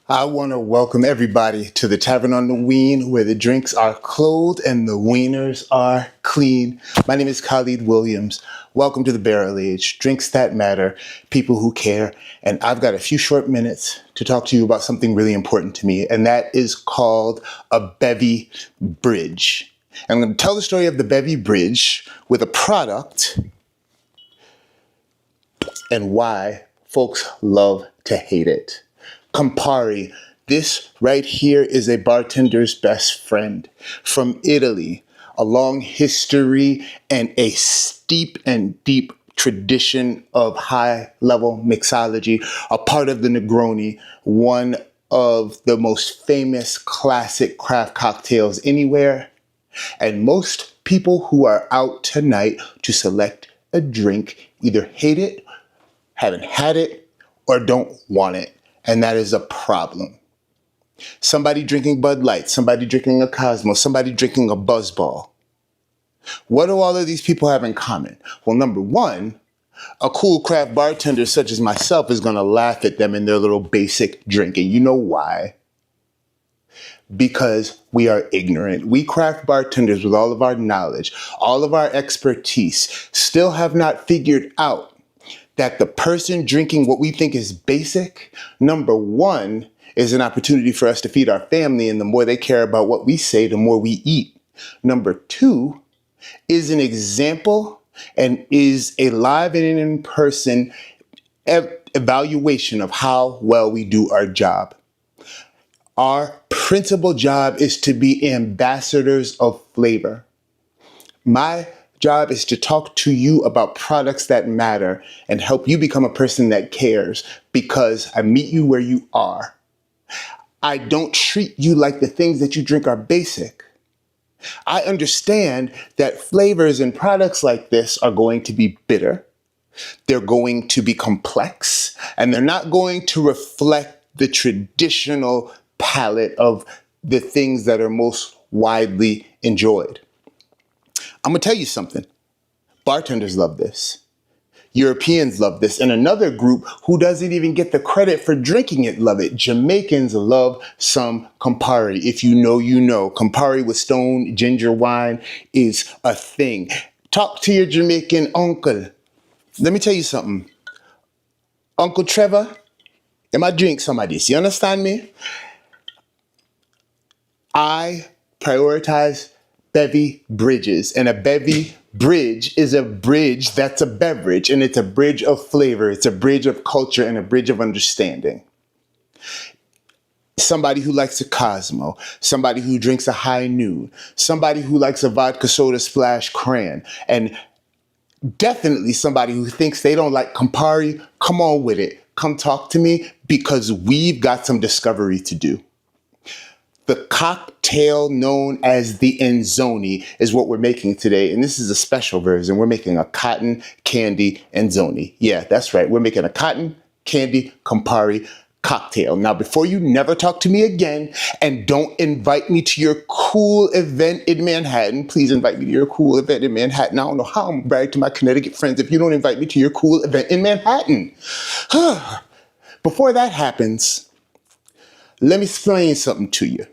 I want to welcome everybody to the Tavern on the Ween, where the drinks are cold and the wieners are clean. My name is Khalid Williams. Welcome to the Barrel Age, drinks that matter, people who care. And I've got a few short minutes to talk to you about something really important to me, and that is called a bevy bridge. I'm going to tell the story of the bevy bridge with a product and why folks love to hate it. Campari. This right here is a bartender's best friend from Italy. A long history and a steep and deep tradition of high-level mixology. A part of the Negroni, one of the most famous classic craft cocktails anywhere. And most people who are out tonight to select a drink either hate it, haven't had it, or don't want it. And that is a problem. Somebody drinking Bud Light, somebody drinking a Cosmo, somebody drinking a Buzzball. What do all of these people have in common? Well, number one, a cool craft bartender such as myself is going to laugh at them in their little basic drinking. You know why? Because we are ignorant. We craft bartenders, with all of our knowledge, all of our expertise, still have not figured out that the person drinking what we think is basic, number one, is an opportunity for us to feed our family, and the more they care about what we say, the more we eat. Number two, is an example and is a live and in-person evaluation of how well we do our job. Our principal job is to be ambassadors of flavor. My job is to talk to you about products that matter and help you become a person that cares, because I meet you where you are. I don't treat you like the things that you drink are basic. I understand that flavors and products like this are going to be bitter. They're going to be complex, and they're not going to reflect the traditional palette of the things that are most widely enjoyed. I'm going to tell you something. Bartenders love this. Europeans love this. And another group who doesn't even get the credit for drinking it love it. Jamaicans love some Campari. If you know, you know. Campari with stone ginger wine is a thing. Talk to your Jamaican uncle. Let me tell you something. Uncle Trevor, I might drink some of this. You understand me? I prioritize bevy bridges, and a bevy bridge is a bridge that's a beverage, and it's a bridge of flavor, it's a bridge of culture, and a bridge of understanding. Somebody who likes a Cosmo, somebody who drinks a High Noon, somebody who likes a vodka soda splash cran, and definitely somebody who thinks they don't like Campari. Come on with it. Come talk to me, because we've got some discovery to do. The cocktail known as the Enzoni is what we're making today, and this is a special version. We're making a cotton candy Enzoni. Yeah, that's right. We're making a cotton candy Campari cocktail. Now, before you never talk to me again and don't invite me to your cool event in Manhattan, please invite me to your cool event in Manhattan. I don't know how I'm gonna brag to my Connecticut friends if you don't invite me to your cool event in Manhattan. Before that happens, let me explain something to you.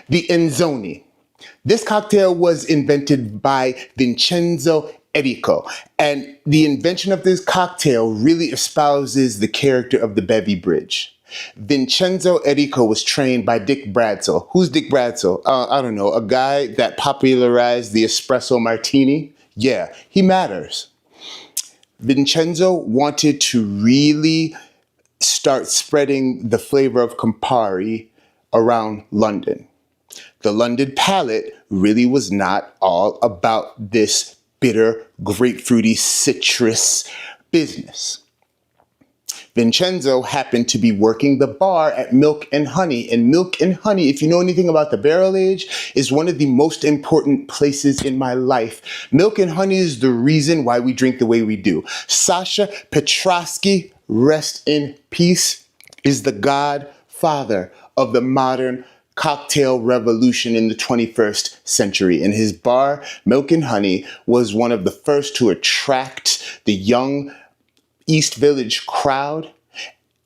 The Enzoni. This cocktail was invented by Vincenzo Enrico, and the invention of this cocktail really espouses the character of the bevy bridge. Vincenzo Enrico was trained by Dick Bradsell. Who's Dick Bradsell? I don't know, a guy that popularized the espresso martini? Yeah, he matters. Vincenzo wanted to really start spreading the flavor of Campari around London. The London palate really was not all about this bitter, grapefruity, citrus business. Vincenzo happened to be working the bar at Milk and Honey. And Milk and Honey, if you know anything about the barrel age, is one of the most important places in my life. Milk and Honey is the reason why we drink the way we do. Sasha Petrosky, rest in peace, is the godfather of the modern cocktail revolution in the 21st century. And his bar, Milk and Honey, was one of the first to attract the young East Village crowd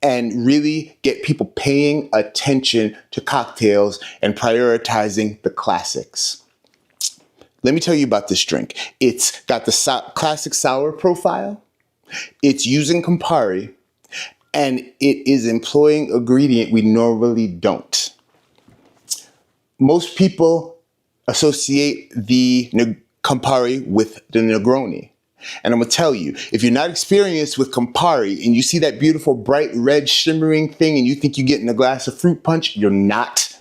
and really get people paying attention to cocktails and prioritizing the classics. Let me tell you about this drink. It's got the classic sour profile. It's using Campari, and it is employing ingredient we normally don't. Most people associate the Campari with the Negroni. And I'm going to tell you, if you're not experienced with Campari and you see that beautiful bright red shimmering thing and you think you're getting a glass of fruit punch, you're not.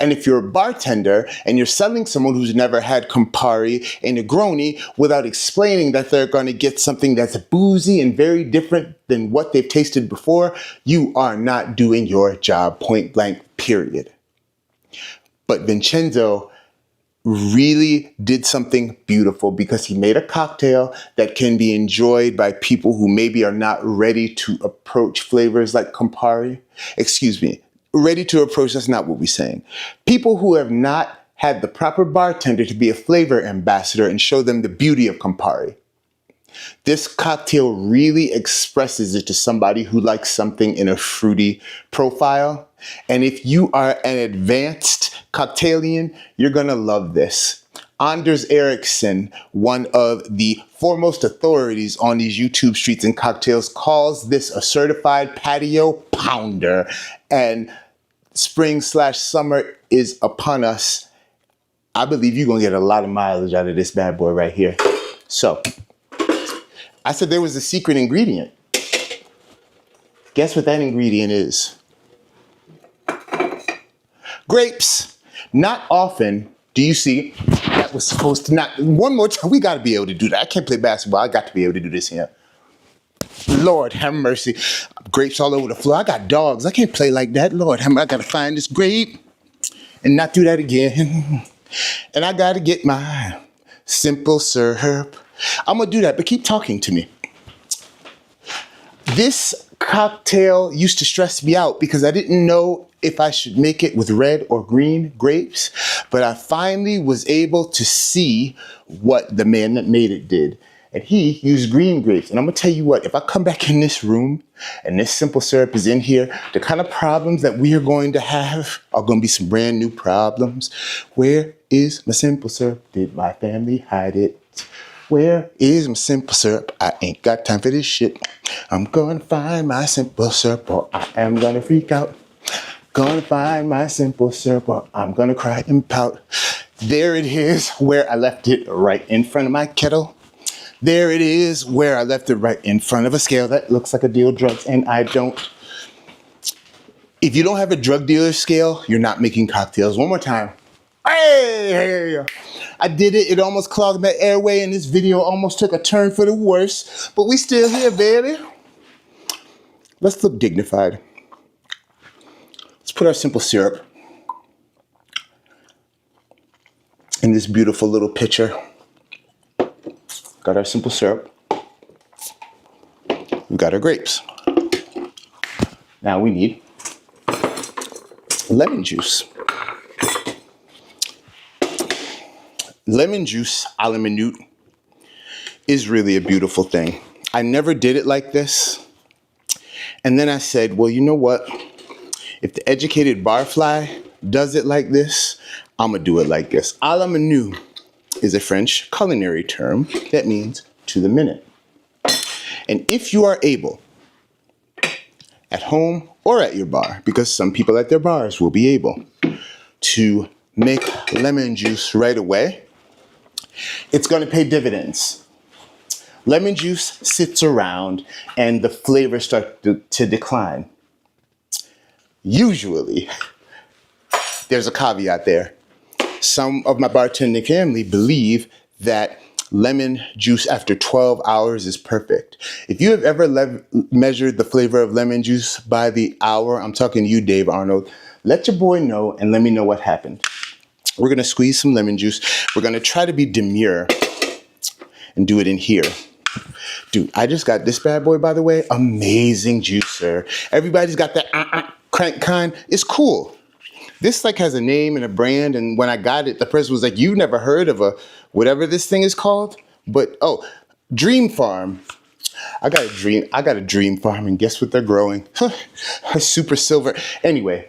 And if you're a bartender and you're selling someone who's never had Campari and Negroni without explaining that they're going to get something that's boozy and very different than what they've tasted before, you are not doing your job, point blank, period. But Vincenzo really did something beautiful because he made a cocktail that can be enjoyed by people who maybe are not ready to approach flavors like Campari. Excuse me, ready to approach, that's not what we're saying. People who have not had the proper bartender to be a flavor ambassador and show them the beauty of Campari. This cocktail really expresses it to somebody who likes something in a fruity profile. And if you are an advanced cocktailian, you're going to love this. Anders Ericsson, one of the foremost authorities on these YouTube streets and cocktails, calls this a certified patio pounder. And spring/summer is upon us. I believe you're going to get a lot of mileage out of this bad boy right here. So I said there was a secret ingredient. Guess what that ingredient is? Grapes. Not often do you see that was supposed to not. One more time, we got to be able to do that. I can't play basketball. I got to be able to do this here. Lord have mercy. Grapes all over the floor. I got dogs. I can't play like that. Lord have mercy. I got to find this grape and not do that again. And I got to get my simple syrup. I'm going to do that, but keep talking to me. This cocktail used to stress me out because I didn't know if I should make it with red or green grapes, but I finally was able to see what the man that made it did. And he used green grapes. And I'm going to tell you what, if I come back in this room and this simple syrup is in here, the kind of problems that we are going to have are going to be some brand new problems. Where is my simple syrup? Did my family hide it? Where is my simple syrup? I ain't got time for this shit. I'm gonna find my simple syrup or I am gonna freak out. Gonna find my simple syrup or I'm gonna cry and pout. There it is where I left it, right in front of my kettle. There it is where I left it, right in front of a scale that looks like a deal drugs and I don't. If you don't have a drug dealer scale, you're not making cocktails. One more time. Hey! I did it. It almost clogged my airway and this video almost took a turn for the worse. But we still here, baby. Let's look dignified. Let's put our simple syrup in this beautiful little pitcher. Got our simple syrup. We got our grapes. Now we need lemon juice. Lemon juice a la minute is really a beautiful thing. I never did it like this. And then I said, well, you know what? If the educated barfly does it like this, I'm going to do it like this. A la minute is a French culinary term that means to the minute. And if you are able, at home or at your bar, because some people at their bars will be able to make lemon juice right away, it's going to pay dividends. Lemon juice sits around and the flavors start to decline. Usually, there's a caveat there. Some of my bartending family believe that lemon juice after 12 hours is perfect. If you have ever measured the flavor of lemon juice by the hour, I'm talking to you, Dave Arnold, let your boy know and let me know what happened. We're going to squeeze some lemon juice. We're going to try to be demure and do it in here. Dude, I just got this bad boy, by the way. Amazing juicer. Everybody's got that crank kind. It's cool. This like has a name and a brand. And when I got it, the person was like, you never heard of a whatever this thing is called? But, oh, Dream Farm. I got a dream. I got a dream farm, and guess what they're growing? A super silver. Anyway,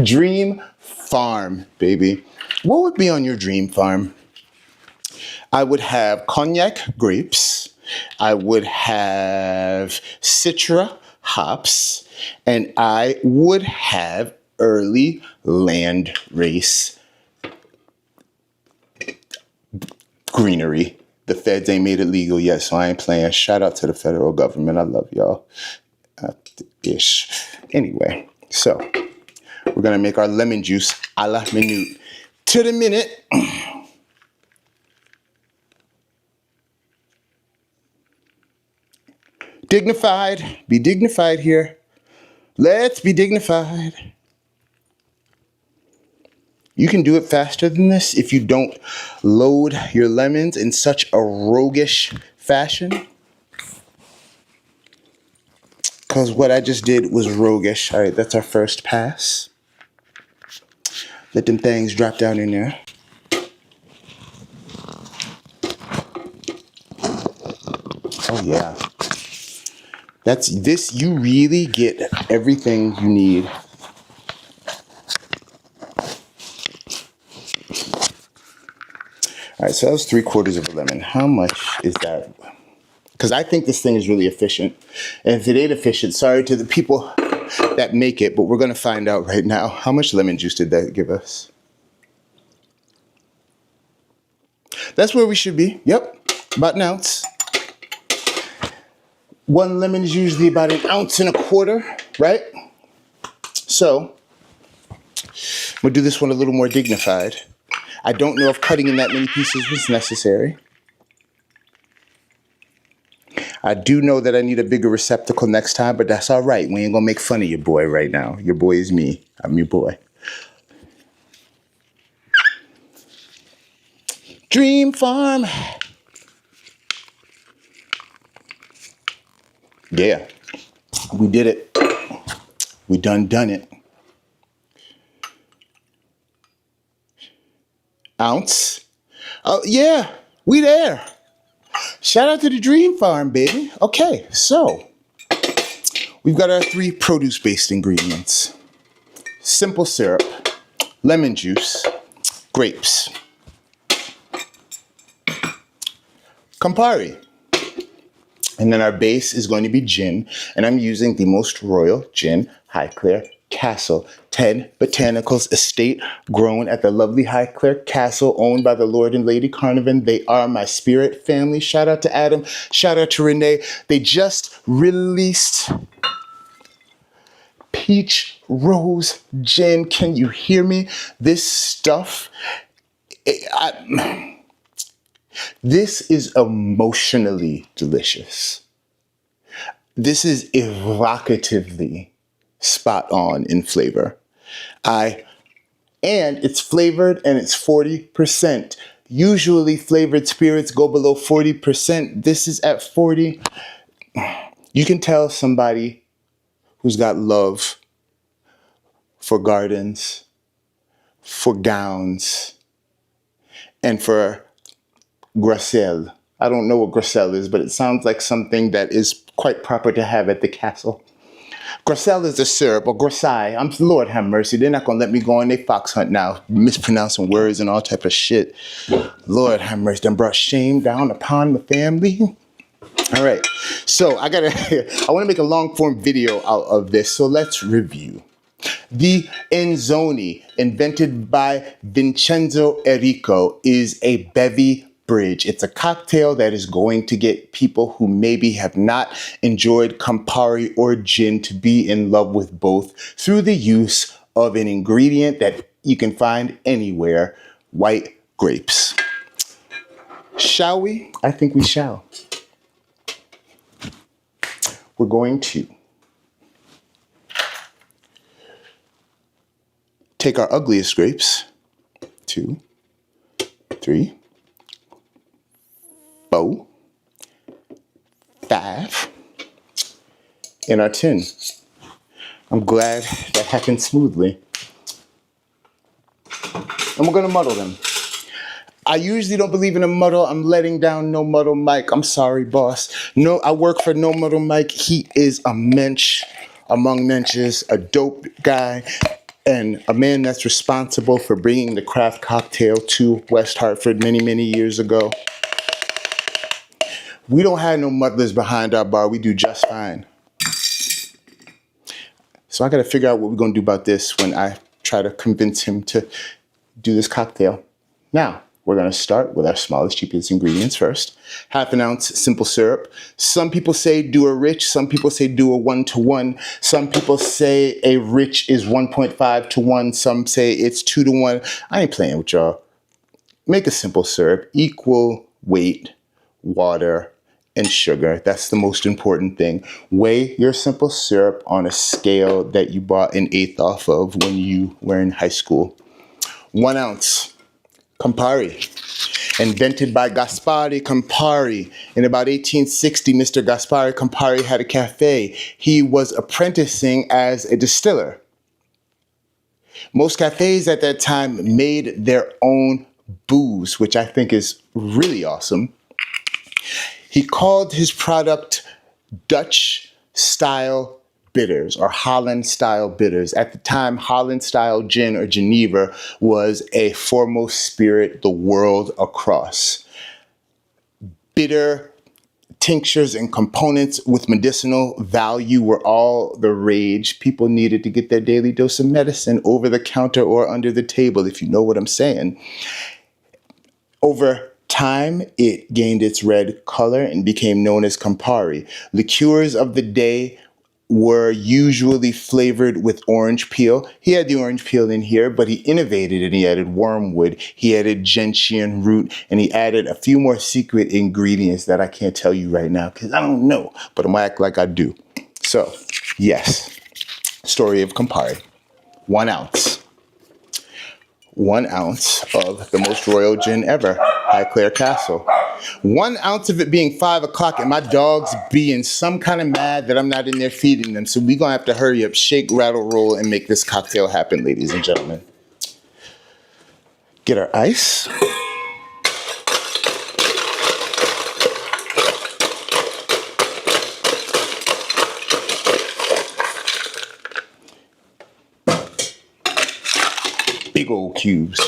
dream farm, baby. What would be on your dream farm? I would have cognac grapes. I would have Citra hops, and I would have early land race greenery. The feds ain't made it legal yet, so I ain't playing. Shout out to the federal government. I love y'all. Ish. Anyway, so we're going to make our lemon juice a la minute. To the minute. Dignified. Be dignified here. Let's be dignified. You can do it faster than this if you don't load your lemons in such a roguish fashion. Because what I just did was roguish. All right, that's our first pass. Let them things drop down in there. Oh, yeah. That's this. You really get everything you need. All right, so that was 3/4 of a lemon. How much is that? Because I think this thing is really efficient. And if it ain't efficient, sorry to the people that make it, but we're going to find out right now. How much lemon juice did that give us? That's where we should be. Yep, about an ounce. One lemon is usually about 1.25 ounces, right? So we'll do this one a little more dignified. I don't know if cutting in that many pieces was necessary. I do know that I need a bigger receptacle next time, but that's all right. We ain't gonna make fun of your boy right now. Your boy is me. I'm your boy. Dream farm. Yeah, we did it. We done it. Ounce. Oh, yeah, we there. Shout out to the Dream Farm, baby. Okay, so we've got our 3 produce-based ingredients. Simple syrup, lemon juice, grapes. Campari. And then our base is going to be gin, and I'm using the Most Royal Gin Highclere Castle 10 Botanicals Estate, grown at the lovely Highclere Castle, owned by the Lord and Lady Carnarvon. They are my spirit family. Shout out to Adam. Shout out to Renee. They just released Peach Rose Gin. Can you hear me? This stuff, this is emotionally delicious. This is evocatively spot on in flavor. And it's flavored and it's 40%. Usually flavored spirits go below 40%. This is at 40. You can tell somebody who's got love for gardens, for gowns, and for Gracel. I don't know what Gracel is, but it sounds like something that is quite proper to have at the castle. Gracel is a syrup, or Gracai. Lord have mercy. They're not going to let me go on their fox hunt now, mispronouncing words and all type of shit. Lord have mercy. Done brought shame down upon the family. All right. So I want to make a long form video out of this. So let's review. The Enzoni, invented by Vincenzo Enrico, is a bevy bridge. It's a cocktail that is going to get people who maybe have not enjoyed Campari or gin to be in love with both through the use of an ingredient that you can find anywhere: white grapes. Shall we? I think we shall. We're going to take our ugliest grapes, 2, 3, 4, 5, in our tin. I'm glad that happened smoothly. And we're going to muddle them. I usually don't believe in a muddle. I'm letting down No Muddle Mike. I'm sorry, boss. No, I work for No Muddle Mike. He is a mensch among menches, a dope guy, and a man that's responsible for bringing the craft cocktail to West Hartford many, many years ago. We don't have no muddlers behind our bar. We do just fine. So I got to figure out what we're going to do about this when I try to convince him to do this cocktail. Now, we're going to start with our smallest, cheapest ingredients first. Half an ounce simple syrup. Some people say do a rich. Some people say do a 1-to-1. Some people say a rich is 1.5 to 1. Some say it's 2 to 1. I ain't playing with y'all. Make a simple syrup. Equal weight, water, and sugar. That's the most important thing. Weigh your simple syrup on a scale that you bought an eighth off of when you were in high school. 1 ounce. Campari, invented by Gaspare Campari. In about 1860, Mr. Gaspare Campari had a cafe. He was apprenticing as a distiller. Most cafes at that time made their own booze, which I think is really awesome. He called his product Dutch-style bitters or Holland-style bitters. At the time, Holland-style gin or Geneva was a foremost spirit the world across. Bitter tinctures and components with medicinal value were all the rage. People needed to get their daily dose of medicine over the counter or under the table, if you know what I'm saying. Over time, it gained its red color and became known as Campari. Liqueurs of the day were usually flavored with orange peel. He had the orange peel in here, but he innovated and he added wormwood, he added gentian root, and he added a few more secret ingredients that I can't tell you right now because I don't know, but I'm gonna act like I do. So, yes, story of Campari. 1 ounce. 1 ounce of the most royal gin ever, Highclere Castle. 1 ounce of it being 5 o'clock and my dogs being some kind of mad that I'm not in there feeding them. So we're going to have to hurry up, shake, rattle, roll, and make this cocktail happen, ladies and gentlemen. Get our ice. Big old cubes.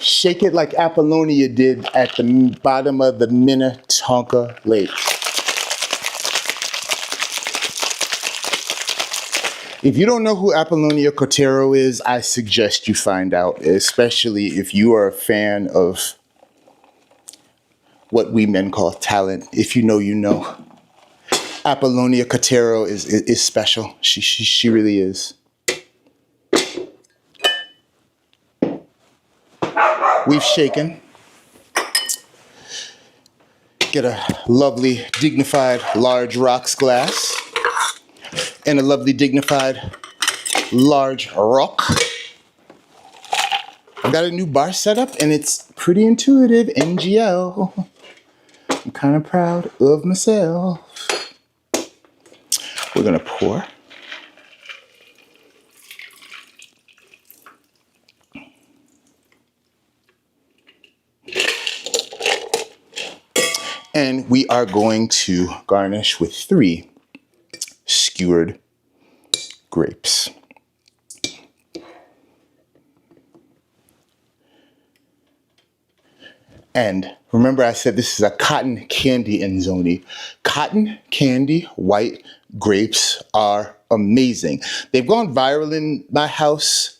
Shake it like Apollonia did at the bottom of the Minnetonka Lake. If you don't know who Apollonia Cotero is, I suggest you find out, especially if you are a fan of what we men call talent. If you know, you know. Apollonia Cotero is special. She really is. We've shaken. Get a lovely, dignified, large rocks glass. And a lovely, dignified, large rock. I've got a new bar set up and it's pretty intuitive. NGL. I'm kind of proud of myself. We're going to pour. And we are going to garnish with 3 skewered grapes. And remember I said this is a cotton candy Enzoni. Cotton candy white grapes are amazing. They've gone viral in my house.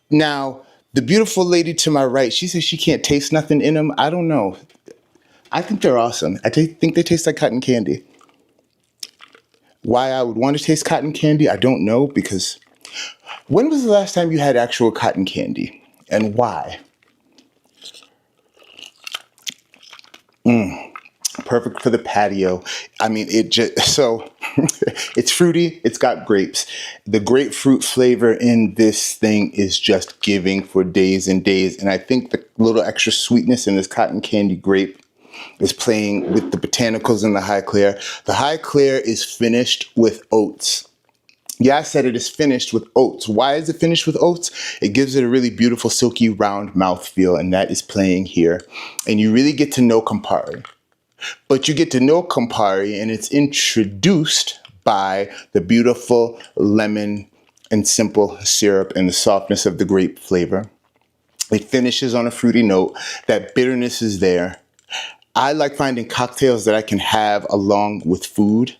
Now, the beautiful lady to my right, she says she can't taste nothing in them. I don't know. I think they're awesome. I think they taste like cotton candy. Why I would want to taste cotton candy, I don't know, because when was the last time you had actual cotton candy? And why? Perfect for the patio. I mean, it's fruity, it's got grapes. The grapefruit flavor in this thing is just giving for days and days. And I think the little extra sweetness in this cotton candy grape is playing with the botanicals in the high clear. The high clear is finished with oats. Yeah, I said it is finished with oats. Why is it finished with oats? It gives it a really beautiful, silky, round mouthfeel, and that is playing here. And you really get to know Campari. But you get to know Campari, and it's introduced by the beautiful lemon and simple syrup and the softness of the grape flavor. It finishes on a fruity note. That bitterness is there. I like finding cocktails that I can have along with food.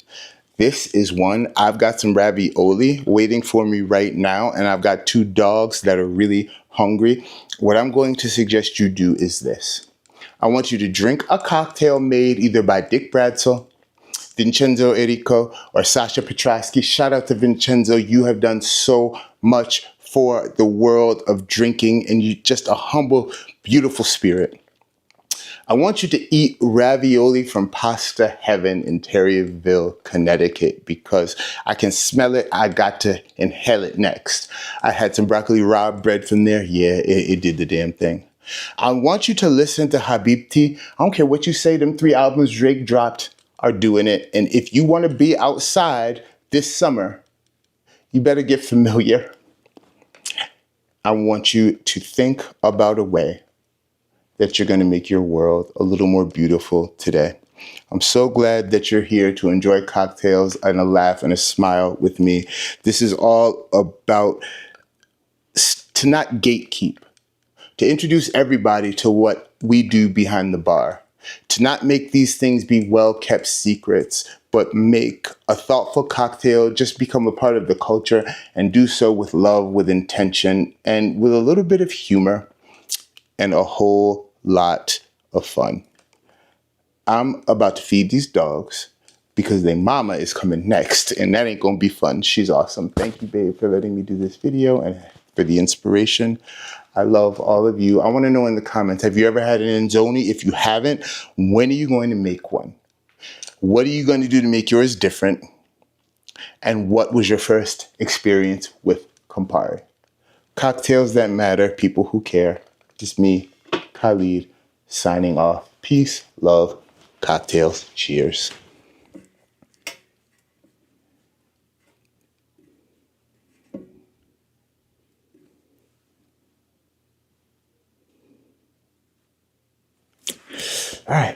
This is one. I've got some ravioli waiting for me right now, and I've got 2 dogs that are really hungry. What I'm going to suggest you do is this. I want you to drink a cocktail made either by Dick Bradsell, Vincenzo Erico, or Sasha Petrasky. Shout out to Vincenzo. You have done so much for the world of drinking, and you're just a humble, beautiful spirit. I want you to eat ravioli from Pasta Heaven in Terryville, Connecticut, because I can smell it. I got to inhale it next. I had some broccoli raw bread from there. Yeah, it did the damn thing. I want you to listen to Habibti. I don't care what you say, them 3 albums Drake dropped are doing it. And if you want to be outside this summer, you better get familiar. I want you to think about a way that you're going to make your world a little more beautiful today. I'm so glad that you're here to enjoy cocktails and a laugh and a smile with me. This is all about to not gatekeep, to introduce everybody to what we do behind the bar, to not make these things be well-kept secrets, but make a thoughtful cocktail just become a part of the culture and do so with love, with intention, and with a little bit of humor and a whole lot of fun. I'm about to feed these dogs because their mama is coming next, and that ain't gonna be fun. She's awesome. Thank you, babe, for letting me do this video and for the inspiration. I love all of you. I want to know in the comments, have you ever had an Inzoni? If you haven't, when are you going to make one? What are you going to do to make yours different? And what was your first experience with Campari? Cocktails that matter, people who care. Just me, Khalid, signing off. Peace, love, cocktails, cheers. All right.